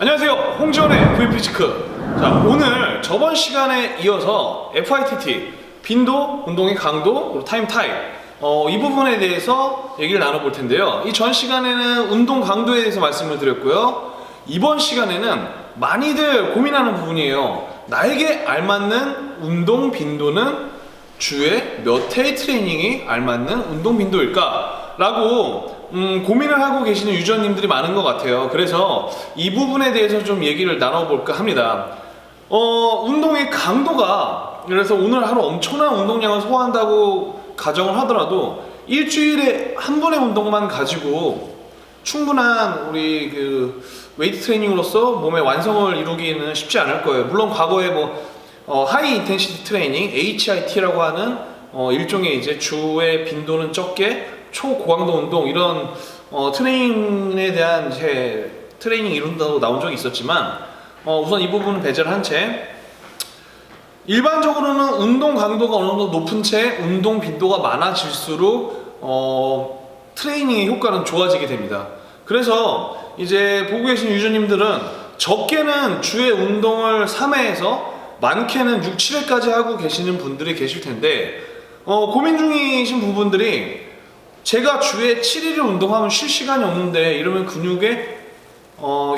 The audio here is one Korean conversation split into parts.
안녕하세요, 홍지원의 VP치크. 자, 오늘 저번 시간에 이어서 FITT 빈도, 운동의 강도, 그리고 타임 타입 이 부분에 대해서 얘기를 나눠볼 텐데요. 이 전 시간에는 운동 강도에 대해서 말씀을 드렸고요. 이번 시간에는 많이들 고민하는 부분이에요. 나에게 알맞는 운동 빈도는 주에 몇 회의 트레이닝이 알맞는 운동 빈도일까? 라고 고민을 하고 계시는 유저님들이 많은 것 같아요. 그래서 이 부분에 대해서 좀 얘기를 나눠볼까 합니다. 운동의 강도가, 그래서 오늘 하루 엄청난 운동량을 소화한다고 가정을 하더라도 일주일에 한 번의 운동만 가지고 충분한 우리 웨이트 트레이닝으로서 몸의 완성을 이루기는 쉽지 않을 거예요. 물론 과거에 하이 인텐시티 트레이닝, HIT라고 하는 일종의 이제 주의 빈도는 적게 초고강도 운동 이런 트레이닝에 대한 이제 트레이닝 이론도 나온 적이 있었지만 우선 이 부분은 배제를 한 채 일반적으로는 운동 강도가 어느 정도 높은 채 운동 빈도가 많아질수록 트레이닝의 효과는 좋아지게 됩니다. 그래서 이제 보고 계신 유저님들은 적게는 주에 운동을 3회에서 많게는 6, 7회까지 하고 계시는 분들이 계실 텐데 고민 중이신 부분들이 제가 주에 7일을 운동하면 쉴 시간이 없는데 이러면 근육의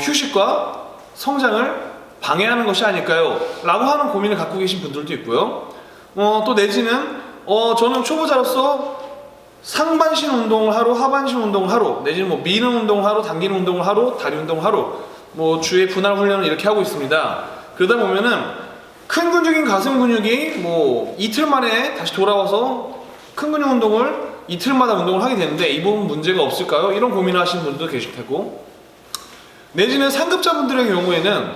휴식과 성장을 방해하는 것이 아닐까요? 라고 하는 고민을 갖고 계신 분들도 있고요. 또 내지는 저는 초보자로서 상반신 운동을 하루, 하반신 운동을 하루, 내지는 미는 운동을 하루, 당기는 운동을 하루, 다리 운동을 하루, 주에 분할 훈련을 이렇게 하고 있습니다. 그러다 보면은 큰 근육인 가슴 근육이 이틀 만에 다시 돌아와서 큰 근육 운동을 이틀마다 운동을 하게 되는데 이 부분 문제가 없을까요? 이런 고민을 하시는 분들도 계실 테고, 내지는 상급자분들의 경우에는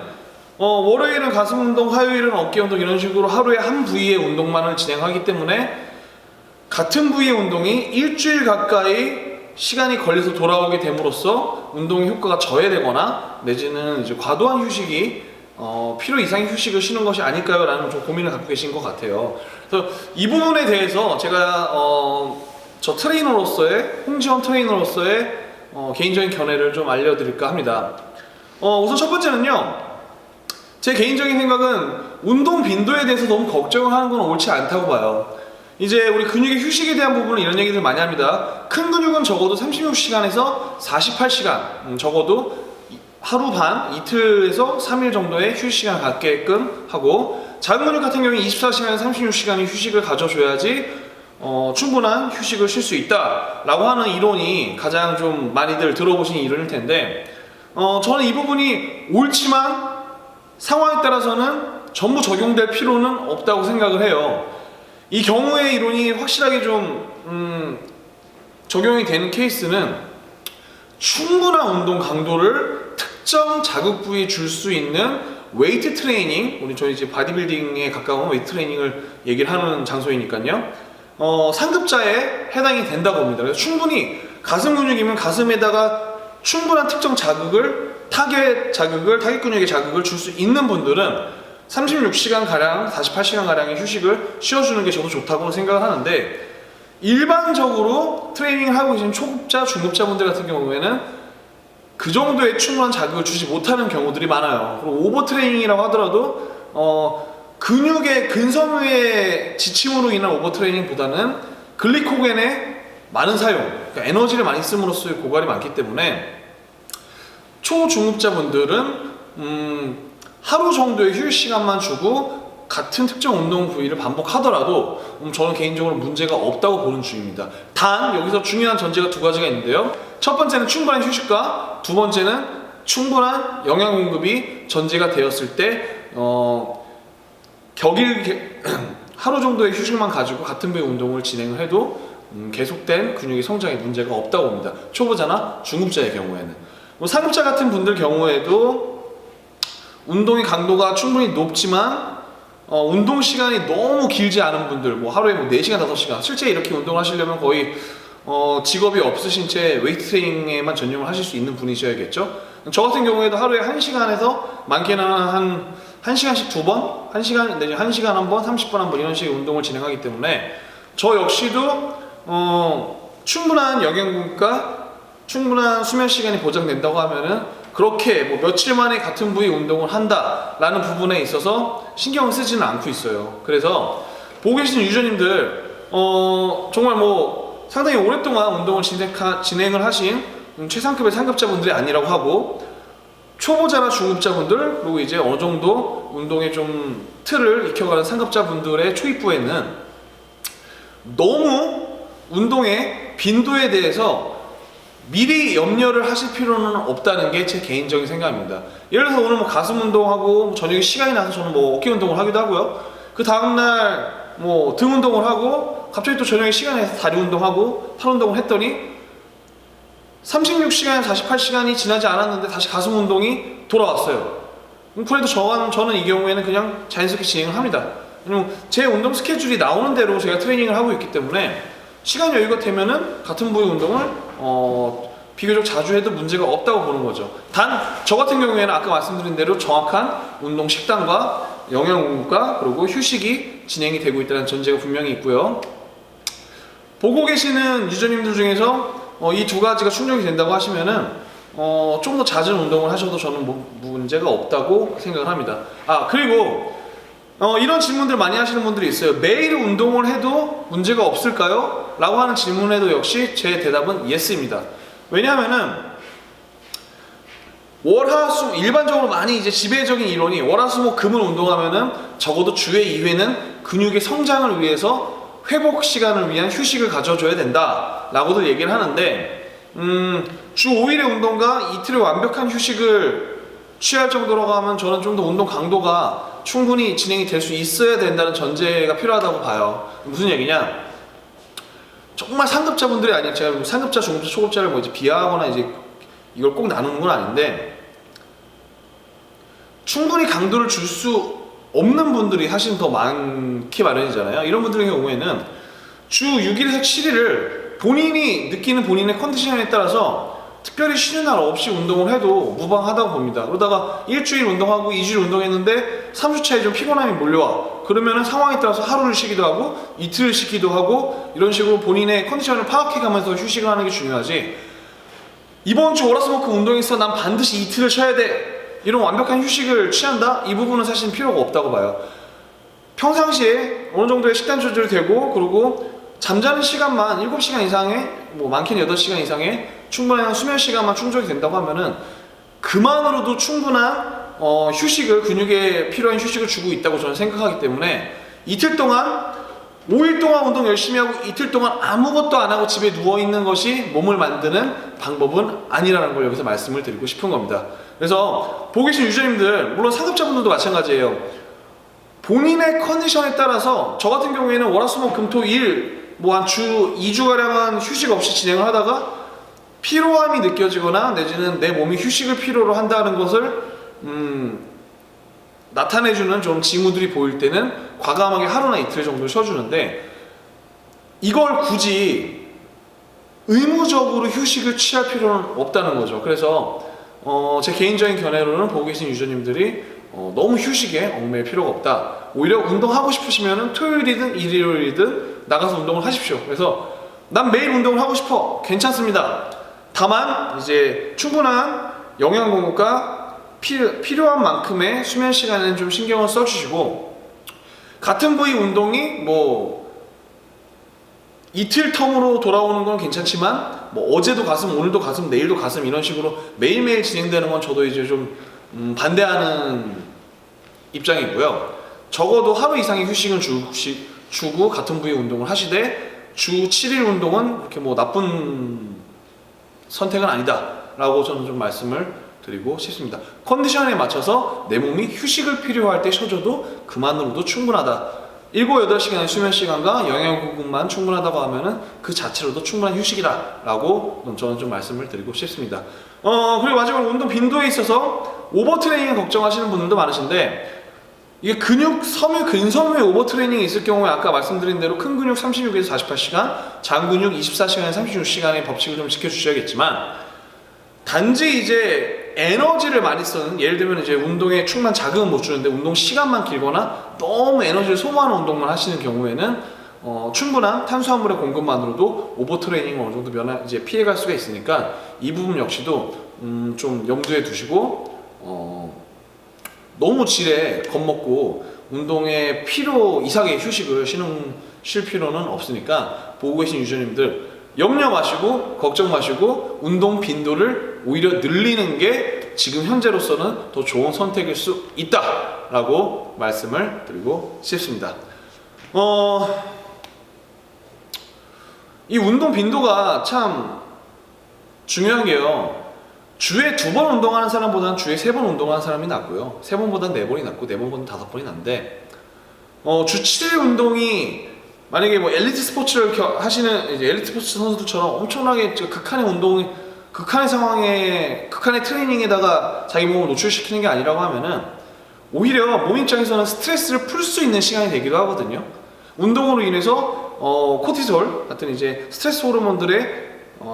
월요일은 가슴 운동, 화요일은 어깨 운동 이런 식으로 하루에 한 부위의 운동만을 진행하기 때문에 같은 부위의 운동이 일주일 가까이 시간이 걸려서 돌아오게 됨으로써 운동의 효과가 저해되거나 내지는 이제 과도한 휴식이 필요 이상의 휴식을 쉬는 것이 아닐까요? 라는 좀 고민을 갖고 계신 것 같아요. 그래서 이 부분에 대해서 제가 저 트레이너로서의, 홍지원 트레이너로서의 개인적인 견해를 좀 알려드릴까 합니다. 우선 첫 번째는요, 제 개인적인 생각은 운동 빈도에 대해서 너무 걱정을 하는 건 옳지 않다고 봐요. 이제 우리 근육의 휴식에 대한 부분은 이런 얘기들 많이 합니다. 큰 근육은 적어도 36시간에서 48시간, 적어도 하루 반, 이틀에서 3일 정도의 휴식 시간을 갖게끔 하고, 작은 근육 같은 경우에 24시간에서 36시간의 휴식을 가져줘야지 충분한 휴식을 쉴 수 있다 라고 하는 이론이 가장 좀 많이들 들어보신 이론일 텐데, 저는 이 부분이 옳지만 상황에 따라서는 전부 적용될 필요는 없다고 생각을 해요. 이 경우의 이론이 확실하게 좀 적용이 되는 케이스는 충분한 운동 강도를 특정 자극 부위에 줄 수 있는 웨이트 트레이닝, 저희 이제 바디빌딩에 가까운 웨이트 트레이닝을 얘기를 하는 장소이니까요. 상급자에 해당이 된다고 봅니다. 그래서 충분히 가슴 근육이면 가슴에다가 충분한 특정 자극을, 타겟 근육의 자극을 줄 수 있는 분들은 36시간 가량, 48시간 가량의 휴식을 쉬어주는 게 저도 좋다고 생각을 하는데, 일반적으로 트레이닝을 하고 계신 초급자, 중급자분들 같은 경우에는 그 정도의 충분한 자극을 주지 못하는 경우들이 많아요. 그리고 오버 트레이닝이라고 하더라도 근육의 근섬유의 지침으로 인한 오버 트레이닝보다는 글리코겐의 많은 사용, 그러니까 에너지를 많이 씀으로써의 고갈이 많기 때문에 초중급자분들은 하루 정도의 휴식 시간만 주고 같은 특정 운동 부위를 반복하더라도 저는 개인적으로 문제가 없다고 보는 중입니다. 단 여기서 중요한 전제가 두 가지가 있는데요. 첫 번째는 충분한 휴식과 두 번째는 충분한 영양 공급이 전제가 되었을 때 격일 하루 정도의 휴식만 가지고 같은 부위 운동을 진행을 해도 계속된 근육의 성장에 문제가 없다고 봅니다. 초보자나 중급자의 경우에는. 상급자 같은 분들 경우에도 운동의 강도가 충분히 높지만 운동 시간이 너무 길지 않은 분들, 하루에 4시간, 5시간, 실제 이렇게 운동을 하시려면 거의 직업이 없으신 채 웨이트 트레이닝에만 전념을 하실 수 있는 분이셔야겠죠. 저 같은 경우에도 하루에 1시간에서 많게는 한 1시간씩 2번, 1시간 내지 1시간 한 번, 30분 한 번 이런 식의 운동을 진행하기 때문에 저 역시도 충분한 영양분과 충분한 수면 시간이 보장된다고 하면은 그렇게 뭐 며칠 만에 같은 부위 운동을 한다라는 부분에 있어서 신경을 쓰지는 않고 있어요. 그래서 보고 계시는 유저님들 정말 뭐 상당히 오랫동안 운동을 진행을 하신 최상급의 상급자분들이 아니라고 하고, 초보자나 중급자분들, 그리고 이제 어느 정도 운동에 좀 틀을 익혀가는 상급자분들의 초입부에는 너무 운동의 빈도에 대해서 미리 염려를 하실 필요는 없다는 게 제 개인적인 생각입니다. 예를 들어서 오늘 뭐 가슴 운동하고 저녁에 시간이 나서 저는 뭐 어깨 운동을 하기도 하고요. 그 다음날 뭐 등 운동을 하고 갑자기 또 저녁에 시간이 나서 다리 운동하고 팔 운동을 했더니 36시간, 48시간이 지나지 않았는데 다시 가슴 운동이 돌아왔어요. 그래도 저는 이 경우에는 그냥 자연스럽게 진행을 합니다. 왜냐면 제 운동 스케줄이 나오는 대로 제가 트레이닝을 하고 있기 때문에 시간 여유가 되면은 같은 부위 운동을 비교적 자주 해도 문제가 없다고 보는 거죠. 단 저 같은 경우에는 아까 말씀드린 대로 정확한 운동 식단과 영양공급과 그리고 휴식이 진행이 되고 있다는 전제가 분명히 있고요. 보고 계시는 유저님들 중에서 이 두 가지가 충족이 된다고 하시면은 좀 더 잦은 운동을 하셔도 저는 문제가 없다고 생각을 합니다. 그리고 이런 질문들 많이 하시는 분들이 있어요. 매일 운동을 해도 문제가 없을까요? 라고 하는 질문에도 역시 제 대답은 yes입니다. 왜냐하면은 월화수 일반적으로 많이 이제 지배적인 이론이 월화수목금을 운동하면은 적어도 주에 2회는 근육의 성장을 위해서 회복 시간을 위한 휴식을 가져줘야 된다 라고도 얘기를 하는데, 주 5일의 운동과 이틀의 완벽한 휴식을 취할 정도로 가면 저는 좀 더 운동 강도가 충분히 진행이 될 수 있어야 된다는 전제가 필요하다고 봐요. 무슨 얘기냐? 정말 상급자분들이 아니라, 제가 상급자, 중급자, 초급자를 뭐 이제 비하하거나 이제 이걸 꼭 나누는 건 아닌데, 충분히 강도를 줄 수 없는 분들이 사실 더 많기 마련이잖아요. 이런 분들의 경우에는 주 6일에서 7일을 본인이 느끼는 본인의 컨디션에 따라서 특별히 쉬는 날 없이 운동을 해도 무방하다고 봅니다. 그러다가 일주일 운동하고 2주일 운동했는데 3주 차에 좀 피곤함이 몰려와. 그러면은 상황에 따라서 하루를 쉬기도 하고 이틀을 쉬기도 하고 이런 식으로 본인의 컨디션을 파악해가면서 휴식을 하는 게 중요하지, 이번 주 월화수목금 운동에서 난 반드시 이틀을 쉬어야 돼, 이런 완벽한 휴식을 취한다? 이 부분은 사실 필요가 없다고 봐요. 평상시에 어느 정도의 식단 조절이 되고, 그리고 잠자는 시간만 7시간 이상의, 뭐 많게는 8시간 이상의 충분한 수면 시간만 충족이 된다고 하면은 그만으로도 충분한 휴식을, 근육에 필요한 휴식을 주고 있다고 저는 생각하기 때문에, 이틀 동안 5일 동안 운동 열심히 하고 이틀 동안 아무것도 안 하고 집에 누워있는 것이 몸을 만드는 방법은 아니라는 걸 여기서 말씀을 드리고 싶은 겁니다. 그래서 보고 계신 유저님들, 물론 상급자분들도 마찬가지예요. 본인의 컨디션에 따라서, 저 같은 경우에는 월화수목금토일 뭐 한 주 2주가량은 휴식 없이 진행을 하다가 피로함이 느껴지거나 내지는 내 몸이 휴식을 필요로 한다는 것을 나타내주는 좀 징후들이 보일 때는 과감하게 하루나 이틀 정도 쉬어주는데, 이걸 굳이 의무적으로 휴식을 취할 필요는 없다는 거죠. 그래서 제 개인적인 견해로는 보고 계신 유저님들이 너무 휴식에 얽매일 필요가 없다. 오히려 운동하고 싶으시면 토요일이든 일요일이든 나가서 운동을 하십시오. 그래서 난 매일 운동을 하고 싶어, 괜찮습니다. 다만 이제 충분한 영양 공급과 필요한 만큼의 수면 시간에는 좀 신경을 써주시고, 같은 부위 운동이 뭐 이틀 텀으로 돌아오는 건 괜찮지만 뭐 어제도 가슴, 오늘도 가슴, 내일도 가슴 이런 식으로 매일매일 진행되는 건 저도 이제 좀 반대하는 입장이고요. 적어도 하루 이상의 휴식은 주고 같은 부위 운동을 하시되 주 7일 운동은 그렇게 뭐 나쁜 선택은 아니다 라고 저는 좀 말씀을 드리고 싶습니다. 컨디션에 맞춰서 내 몸이 휴식을 필요할 때 쉬어줘도 그만으로도 충분하다. 7, 8시간의 수면 시간과 영양 공급만 충분하다고 하면은 그 자체로도 충분한 휴식이다 라고 저는 좀 말씀을 드리고 싶습니다. 그리고 마지막으로 운동 빈도에 있어서 오버트레이닝 걱정하시는 분들도 많으신데, 이게 근섬유의 오버트레이닝이 있을 경우에 아까 말씀드린 대로 큰 근육 36에서 48시간, 작은 근육 24시간에서 36시간의 법칙을 좀 지켜주셔야겠지만, 단지 이제 에너지를 많이 쓰는, 예를 들면 이제 운동에 충분한 자극은 못 주는데 운동 시간만 길거나 너무 에너지를 소모하는 운동만 하시는 경우에는 충분한 탄수화물의 공급만으로도 오버트레이닝을 어느 정도 이제 피해갈 수가 있으니까 이 부분 역시도 좀 염두에 두시고 너무 지레 겁먹고 운동에 필요 이상의 휴식을 쉴 필요는 없으니까 보고 계신 유저님들 염려 마시고 걱정 마시고 운동 빈도를 오히려 늘리는 게 지금 현재로서는 더 좋은 선택일 수 있다라고 말씀을 드리고 싶습니다. 이 운동 빈도가 참 중요한 게요. 주에 2번 운동하는 사람보다는 주에 3번 운동하는 사람이 낫고요. 3번보다는 4번이 낫고 4번보다는 5번이 난데 주 7일 운동이 만약에 뭐 엘리트 스포츠를 하시는 이제 엘리트 스포츠 선수들처럼 엄청나게 극한의 운동, 극한의 상황에, 극한의 트레이닝에다가 자기 몸을 노출시키는 게 아니라고 하면은 오히려 몸 입장에서는 스트레스를 풀 수 있는 시간이 되기도 하거든요. 운동으로 인해서 코티솔 같은 이제 스트레스 호르몬들의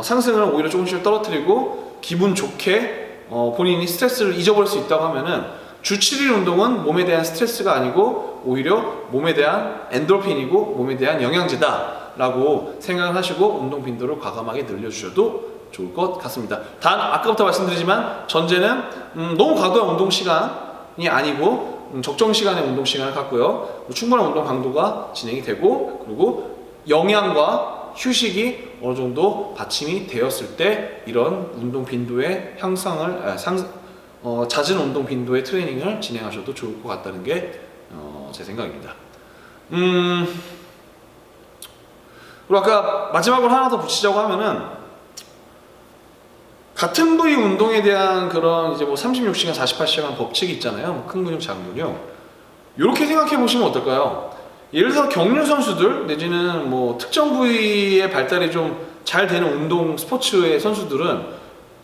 상승을 오히려 조금씩 떨어뜨리고 기분 좋게 본인이 스트레스를 잊어버릴 수 있다고 하면은 주 7일 운동은 몸에 대한 스트레스가 아니고 오히려 몸에 대한 엔도르핀이고 몸에 대한 영양제다 라고 생각을 하시고 운동 빈도를 과감하게 늘려주셔도 좋을 것 같습니다. 단 아까부터 말씀드리지만 전제는 너무 과도한 운동 시간이 아니고 적정 시간의 운동 시간을 갖고요. 충분한 운동 강도가 진행이 되고 그리고 영양과 휴식이 어느 정도 받침이 되었을 때 이런 운동 빈도의 잦은 운동 빈도의 트레이닝을 진행하셔도 좋을 것 같다는 게 제 생각입니다. 그리고 아까 마지막으로 하나 더 붙이자고 하면은 같은 부위 운동에 대한 그런 이제 뭐 36시간, 48시간 법칙이 있잖아요. 큰 근육, 작은 근육. 이렇게 생각해 보시면 어떨까요? 예를 들어서 경륜 선수들 내지는 뭐 특정 부위의 발달이 좀 잘 되는 운동 스포츠의 선수들은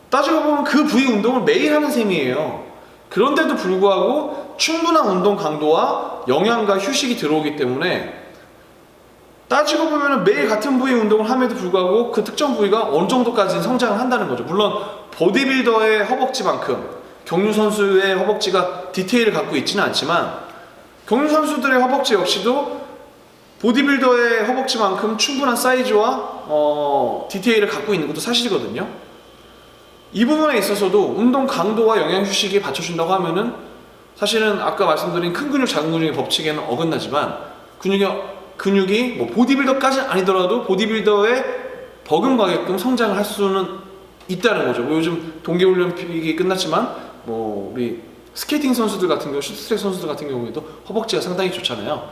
따지고 보면 그 부위 운동을 매일 하는 셈이에요. 그런데도 불구하고 충분한 운동 강도와 영양과 휴식이 들어오기 때문에 따지고 보면 매일 같은 부위 운동을 함에도 불구하고 그 특정 부위가 어느 정도까지 성장을 한다는 거죠. 물론 보디빌더의 허벅지만큼 경륜 선수의 허벅지가 디테일을 갖고 있지는 않지만 경륜 선수들의 허벅지 역시도 보디빌더의 허벅지만큼 충분한 사이즈와 디테일을 갖고 있는 것도 사실이거든요. 이 부분에 있어서도 운동 강도와 영양 휴식이 받쳐준다고 하면은 사실은 아까 말씀드린 큰 근육, 작은 근육의 법칙에는 어긋나지만 근육이 뭐 보디빌더까지는 아니더라도 보디빌더에 버금가게끔 성장을 할 수는 있다는 거죠. 뭐 요즘 동계올림픽이 끝났지만 뭐 우리 스케이팅 선수들 같은 경우, 슈트트랙 선수들 같은 경우에도 허벅지가 상당히 좋잖아요.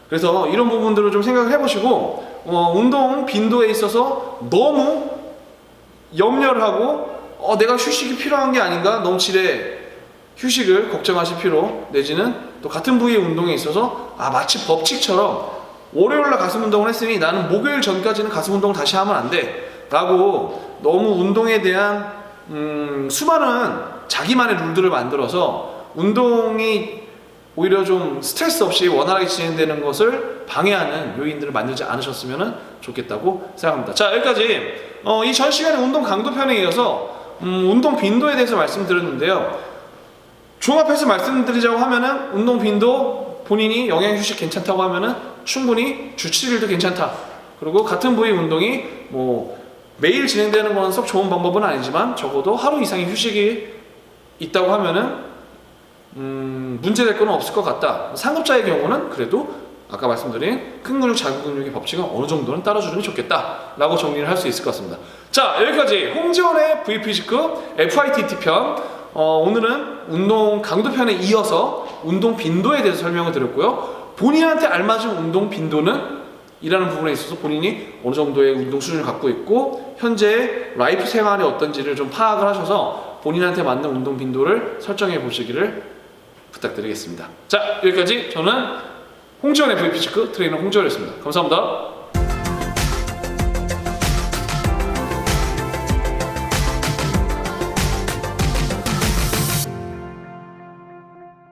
그래서 이런 부분들을 좀 생각을 해보시고 운동 빈도에 있어서 너무 염려를 하고 내가 휴식이 필요한 게 아닌가, 너무 지레 휴식을 걱정하실 필요 내지는 또 같은 부위의 운동에 있어서 마치 법칙처럼 월요일날 가슴 운동을 했으니 나는 목요일 전까지는 가슴 운동을 다시 하면 안 돼 라고 너무 운동에 대한 수많은 자기만의 룰들을 만들어서 운동이 오히려 좀 스트레스 없이 원활하게 진행되는 것을 방해하는 요인들을 만들지 않으셨으면 좋겠다고 생각합니다. 자, 여기까지 이 전 시간에 운동 강도 편에 이어서 운동 빈도에 대해서 말씀드렸는데요. 종합해서 말씀드리자고 하면은 운동 빈도 본인이 영양 휴식 괜찮다고 하면은 충분히 주 7일도 괜찮다. 그리고 같은 부위 운동이 뭐 매일 진행되는 건 썩 좋은 방법은 아니지만 적어도 하루 이상의 휴식이 있다고 하면은 문제될 건 없을 것 같다. 상급자의 경우는 그래도 아까 말씀드린 큰 근육, 작은 근육의 법칙은 어느 정도는 따라주는 게 좋겠다 라고 정리를 할 수 있을 것 같습니다. 자, 여기까지 홍지원의 VP직구 FITT 편, 오늘은 운동 강도 편에 이어서 운동 빈도에 대해서 설명을 드렸고요. 본인한테 알맞은 운동 빈도는 이라는 부분에 있어서 본인이 어느 정도의 운동 수준을 갖고 있고 현재 라이프 생활이 어떤지를 좀 파악을 하셔서 본인한테 맞는 운동 빈도를 설정해 보시기를 부탁드리겠습니다. 자, 여기까지 저는 홍지원의 VP직구 트레이너 홍지원이었습니다. 감사합니다.